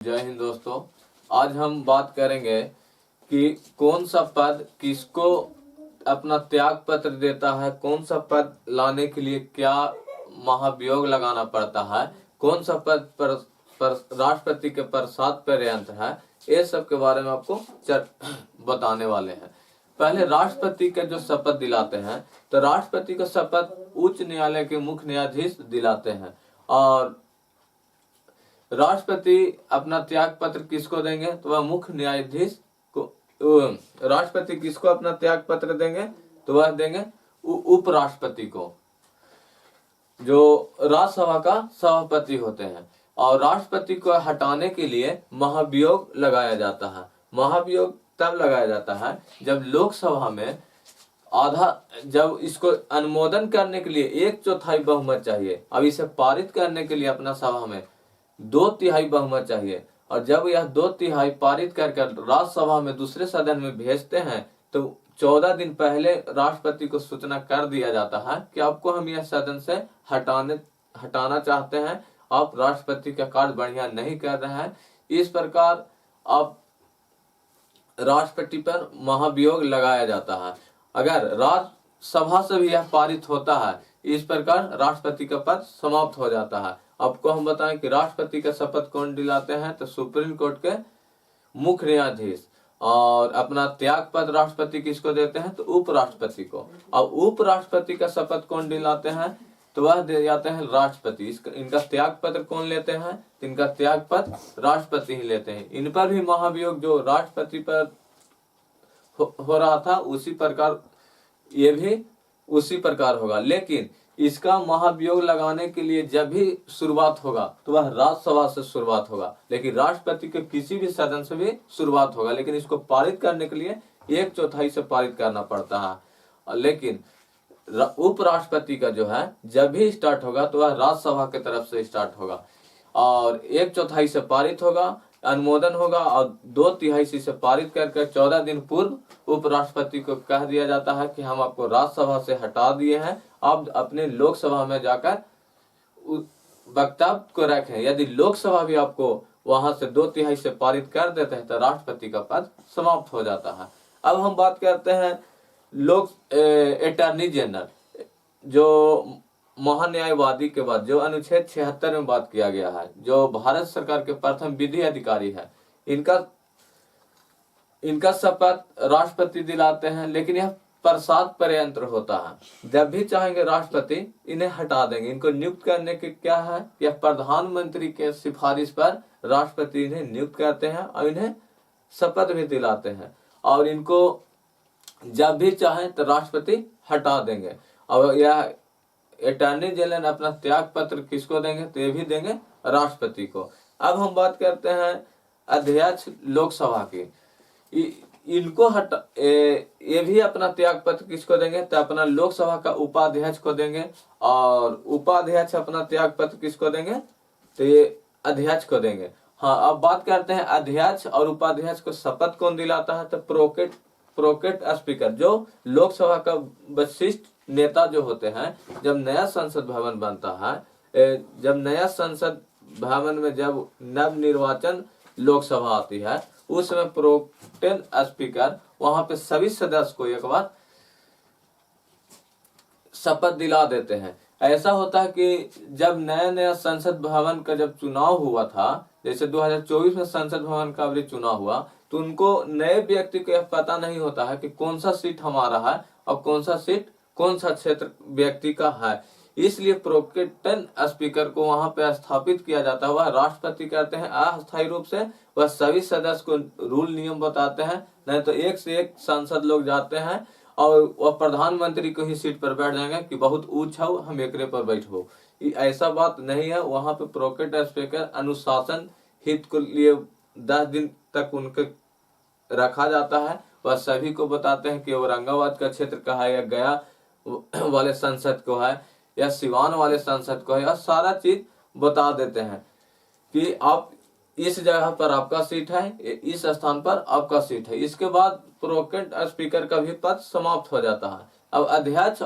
जय हिंद दोस्तों। आज हम बात करेंगे कि कौन सा पद किसको अपना त्याग पत्र देता है, कौन सा पद लाने के लिए क्या महाभियोग लगाना पड़ता है, कौन सा पद पर राष्ट्रपति के प्रसाद पर्यंत है। ये सब के बारे में आपको बताने वाले हैं। पहले राष्ट्रपति के जो शपथ दिलाते हैं, तो राष्ट्रपति का शपथ उच्च न्यायालय के मुख्य न्यायाधीश दिलाते हैं। और राष्ट्रपति अपना त्याग पत्र किसको देंगे, तो वह मुख्य न्यायाधीश को। राष्ट्रपति किसको अपना त्याग पत्र देंगे, तो वह देंगे उपराष्ट्रपति को, जो राज्यसभा का सभापति होते हैं। और राष्ट्रपति को हटाने के लिए महाभियोग लगाया जाता है। महाभियोग तब लगाया जाता है जब लोकसभा में जब इसको अनुमोदन करने के लिए 1/4 बहुमत चाहिए। अब इसे पारित करने के लिए अपना सभा में 2/3 बहुमत चाहिए। और जब यह 2/3 पारित कर राज्यसभा में दूसरे सदन में भेजते हैं, तो 14 दिन पहले राष्ट्रपति को सूचना कर दिया जाता है कि आपको हम यह सदन से हटाना चाहते हैं, आप राष्ट्रपति का कार्य बढ़िया नहीं कर रहे हैं। इस प्रकार अब राष्ट्रपति पर महाभियोग लगाया जाता है। अगर राज्यसभा से भी यह पारित होता है, इस प्रकार राष्ट्रपति का पद समाप्त हो जाता है। आपको हम बताएं कि राष्ट्रपति का शपथ कौन दिलाते हैं, तो सुप्रीम कोर्ट के मुख्य न्यायाधीश। और अपना त्याग पत्र राष्ट्रपति किसको देते हैं, तो उपराष्ट्रपति को। अब उपराष्ट्रपति का शपथ कौन दिलाते हैं, तो वह दे जाते हैं राष्ट्रपति। इनका त्याग पत्र कौन लेते हैं, तो इनका त्याग पत्र राष्ट्रपति ही लेते हैं। इन पर भी महाभियोग जो राष्ट्रपति पर हो रहा था, उसी प्रकार ये भी उसी प्रकार होगा। लेकिन इसका महाभियोग लगाने के लिए जब भी शुरुआत होगा, तो वह राज्यसभा से शुरुआत होगा, लेकिन राष्ट्रपति के किसी भी सदन से भी शुरुआत होगा। लेकिन इसको पारित करने के लिए 1/4 से पारित करना पड़ता है। लेकिन उपराष्ट्रपति का जो है जब भी स्टार्ट होगा, तो वह राज्यसभा की तरफ से स्टार्ट होगा और 1/4 से पारित होगा, अनुमोदन होगा। और 2/3 से पारित करके 14 दिन पूर्व उपराष्ट्रपति को कह दिया जाता है कि हम आपको राज्यसभा से हटा दिए हैं, आप अपने लोकसभा में जाकर वक्तव्य को रखें। यदि लोकसभा भी आपको वहां से 2/3 से पारित कर देते हैं, तो राष्ट्रपति का पद समाप्त हो जाता है। अब हम बात करते हैं अटॉर्नी जनरल, जो महान्यायवादी के बाद जो अनुच्छेद 76 में बात किया गया है, जो भारत सरकार के प्रथम विधि अधिकारी है, इनका शपथ राष्ट्रपति दिलाते हैं। लेकिन यह प्रसाद पर्यंत्र होता है। जब भी चाहेंगे राष्ट्रपति इन्हें हटा देंगे। इनको नियुक्त करने के क्या है, यह प्रधानमंत्री के सिफारिश पर राष्ट्रपति इन्हें नियुक्त करते हैं और इन्हें शपथ भी दिलाते हैं। और इनको जब भी चाहें तो राष्ट्रपति हटा देंगे। और यह अटॉर्नी जनरल अपना त्याग पत्र किसको देंगे, तो ये भी देंगे राष्ट्रपति को। अब हम बात करते हैं अध्यक्ष लोकसभा की। इनको ये भी अपना त्याग पत्र किसको देंगे, तो अपना लोकसभा का उपाध्यक्ष को देंगे। और उपाध्यक्ष अपना त्याग पत्र किसको देंगे, तो ये अध्यक्ष को देंगे। हाँ, अब बात करते हैं अध्यक्ष और उपाध्यक्ष को शपथ कौन दिलाता है, तो प्रोकेट स्पीकर, जो लोकसभा का वरिष्ठ नेता जो होते हैं। जब नया संसद भवन बनता है, जब नया संसद भवन में जब नव निर्वाचन लोकसभा आती है, उस समय प्रोटेम स्पीकर वहां पे सभी सदस्य को एक बार शपथ दिला देते हैं। ऐसा होता है कि जब नया संसद भवन का जब चुनाव हुआ था, जैसे 2024 में संसद भवन का भी चुनाव हुआ, तो उनको नए व्यक्ति को यह पता नहीं होता है कि कौन सा सीट हमारा है और कौन सा क्षेत्र व्यक्ति का है। इसलिए प्रोटेम स्पीकर को वहां पे स्थापित किया जाता है। वह राष्ट्रपति करते हैं अस्थायी रूप से। वह सभी सदस्य को रूल नियम बताते हैं, नहीं तो एक से एक सांसद लोग जाते हैं और वह प्रधानमंत्री को ही सीट पर बैठ जाएंगे कि बहुत ऊंचा हो, हम एकरे पर बैठो। ऐसा बात नहीं है। वहां पे प्रोटेम स्पीकर अनुशासन हित के लिए 10 दिन तक उनके रखा जाता है। वह सभी को बताते हैं कि औरंगाबाद का क्षेत्र का है, या गया वाले संसद को है, या सिवान वाले संसद को है, या सारा चीज बता देते हैं कि आप इस जगह पर आपका सीट है, इस स्थान पर आपका सीट है। इसके बाद प्रोटेम स्पीकर का भी पद समाप्त हो जाता है। अब अध्यक्ष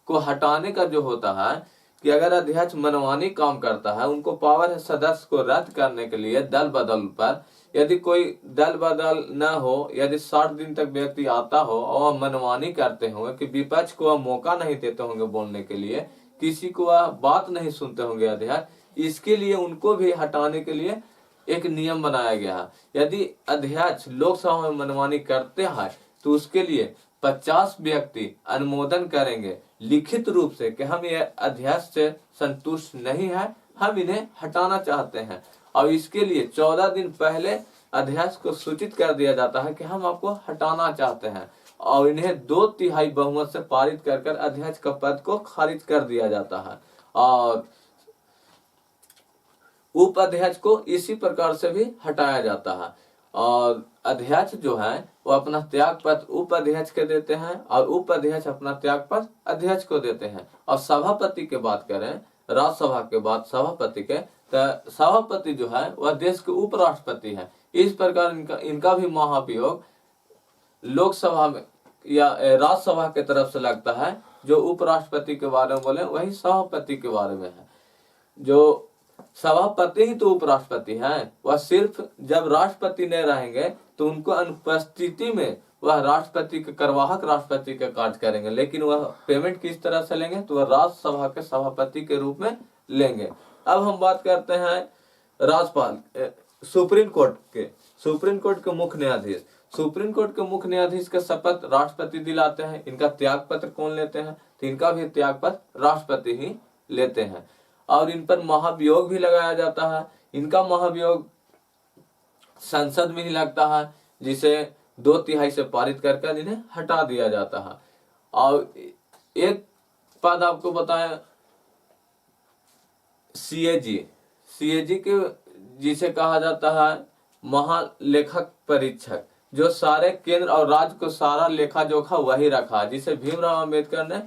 को हटाने का जो होता है, कि अगर अध्यक्ष मनमानी काम करता है, उनको पावर है सदस्य को रद्द करने के लिए दल बदल पर। यदि कोई दल बदल न हो, यदि 60 दिन तक व्यक्ति आता हो और मनमानी करते होंगे कि विपक्ष को वह मौका नहीं देते होंगे बोलने के लिए, किसी को वह बात नहीं सुनते होंगे अध्यक्ष, इसके लिए उनको भी हटाने के लिए एक नियम बनाया गया है। यदि अध्यक्ष लोकसभा में मनमानी करते हैं तो उसके लिए 50 व्यक्ति अनुमोदन करेंगे लिखित रूप से कि हम ये अध्यक्ष से संतुष्ट नहीं है, हम इन्हें हटाना चाहते हैं। और इसके लिए 14 दिन पहले अध्यक्ष को सूचित कर दिया जाता है कि हम आपको हटाना चाहते हैं, और इन्हें 2/3 बहुमत से पारित कर अध्यक्ष का पद को खारिज कर दिया जाता है। और उपाध्यक्ष को इसी प्रकार से भी हटाया जाता है। और अध्यक्ष जो है वो अपना त्याग पत्र उपाध्यक्ष के देते हैं और उपाध्यक्ष अपना त्याग पत्र अध्यक्ष को देते हैं। और सभापति की बात करें, राज्यसभा के बाद सभापति के, तो सभापति जो है वह देश के उपराष्ट्रपति है। इस प्रकार इनका भी महाभियोग लोकसभा में या राज्यसभा के तरफ से लगता है। जो उपराष्ट्रपति के बारे में बोले वही सभापति के बारे में है। जो सभापति ही तो उपराष्ट्रपति हैं, वह सिर्फ जब राष्ट्रपति नहीं रहेंगे तो उनको अनुपस्थिति में वह राष्ट्रपति के करवाहक राष्ट्रपति का कार्य करेंगे, लेकिन वह पेमेंट किस तरह से लेंगे तो वह राज्यसभा के सभापति के रूप में लेंगे। अब हम बात करते हैं राज्यपाल सुप्रीम कोर्ट के मुख्य न्यायाधीश। सुप्रीम कोर्ट के मुख्य न्यायाधीश का शपथ राष्ट्रपति दिलाते हैं। इनका त्याग पत्र कौन लेते हैं, तो इनका भी त्याग पत्र राष्ट्रपति ही लेते हैं। और इन पर महाभियोग भी लगाया जाता है। इनका महाभियोग संसद में ही लगता है, जिसे 2/3 से पारित कर इन्हें हटा दिया जाता है। और एक पद आपको बताएं, सीएजी के जिसे कहा जाता है महालेखक परीक्षक, जो सारे केंद्र और राज्य को सारा लेखा जोखा वही रखा, जिसे भीमराव अंबेडकर ने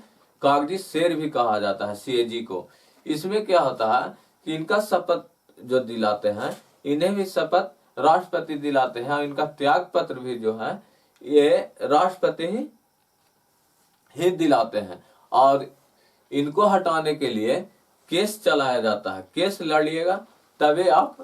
कागजी शेर भी कहा जाता है सीएजी को। इसमें क्या होता है कि इनका शपथ जो दिलाते हैं, इन्हें भी शपथ राष्ट्रपति दिलाते हैं। और इनका त्याग पत्र भी जो है ये राष्ट्रपति ही दिलाते हैं। और इनको हटाने के लिए केस चलाया जाता है। केस लड़िएगा तभी आप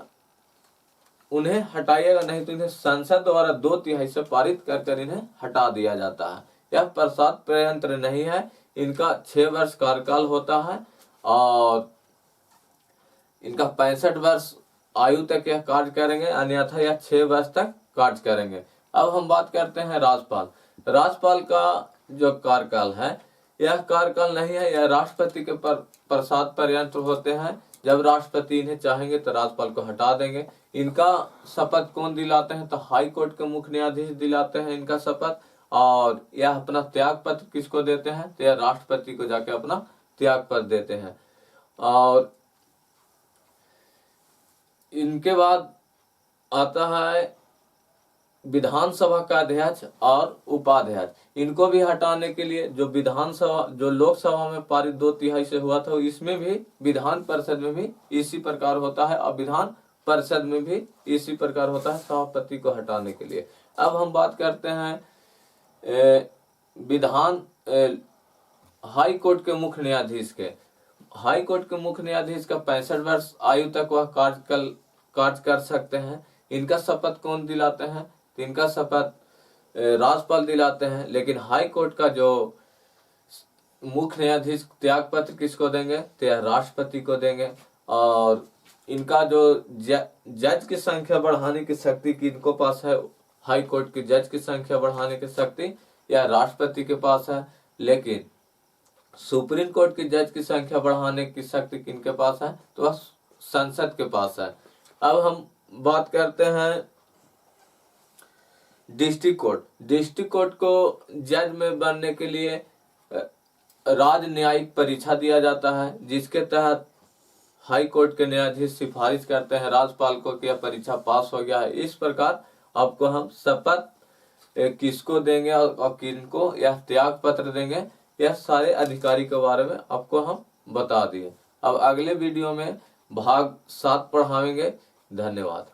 उन्हें हटाइएगा, नहीं तो इन्हें संसद द्वारा 2/3 से पारित कर इन्हें हटा दिया जाता है। यह प्रसाद प्रयंत्र नहीं है। इनका 6 वर्ष कार्यकाल होता है और इनका 65 वर्ष आयु तक यह कार्य करेंगे, अन्यथा यह 6 वर्ष तक कार्य करेंगे। अब हम बात करते हैं राज्यपाल का जो कार्यकाल है, यह कार्यकाल नहीं है, यह राष्ट्रपति के प्रसाद पर्यंत होते हैं। जब राष्ट्रपति इन्हें चाहेंगे तो राज्यपाल को हटा देंगे। इनका शपथ कौन दिलाते हैं, तो हाई कोर्ट के मुख्य न्यायाधीश दिलाते हैं इनका शपथ। और यह अपना त्याग पत्र किसको देते हैं, तो यह राष्ट्रपति को जाके अपना त्याग पत्र देते हैं। और इनके बाद आता है विधानसभा का अध्यक्ष और उपाध्यक्ष। इनको भी हटाने के लिए जो लोकसभा में पारित 2/3 से हुआ था, इसमें भी विधान परिषद में भी इसी प्रकार होता है और विधान परिषद में भी इसी प्रकार होता है सभापति को हटाने के लिए। अब हम बात करते हैं हाई कोर्ट के मुख्य न्यायाधीश के। हाई कोर्ट के मुख्य न्यायाधीश का 65 वर्ष आयु तक वह कार्य कर सकते हैं। इनका शपथ कौन दिलाते हैं, तो इनका शपथ राज्यपाल दिलाते हैं। लेकिन हाई कोर्ट का जो मुख्य न्यायाधीश त्याग पत्र किसको देंगे, तो यह राष्ट्रपति को देंगे। और इनका जो जज की संख्या बढ़ाने की शक्ति की इनको पास है, हाई कोर्ट की जज की संख्या बढ़ाने की शक्ति यह राष्ट्रपति के पास है। लेकिन सुप्रीम कोर्ट की जज की संख्या बढ़ाने की शक्ति किनके पास है, तो वह संसद के पास है। अब हम बात करते हैं डिस्ट्रिक्ट कोर्ट को जज में बनने के लिए राज्य न्यायिक परीक्षा दिया जाता है, जिसके तहत हाई कोर्ट के न्यायाधीश सिफारिश करते हैं राज्यपाल को कि यह परीक्षा पास हो गया है। इस प्रकार आपको हम शपथ किसको देंगे और किनको यह त्याग पत्र देंगे, यह सारे अधिकारी के बारे में आपको हम बता दिए। अब अगले वीडियो में भाग 7 पढ़ाएंगे। धन्यवाद।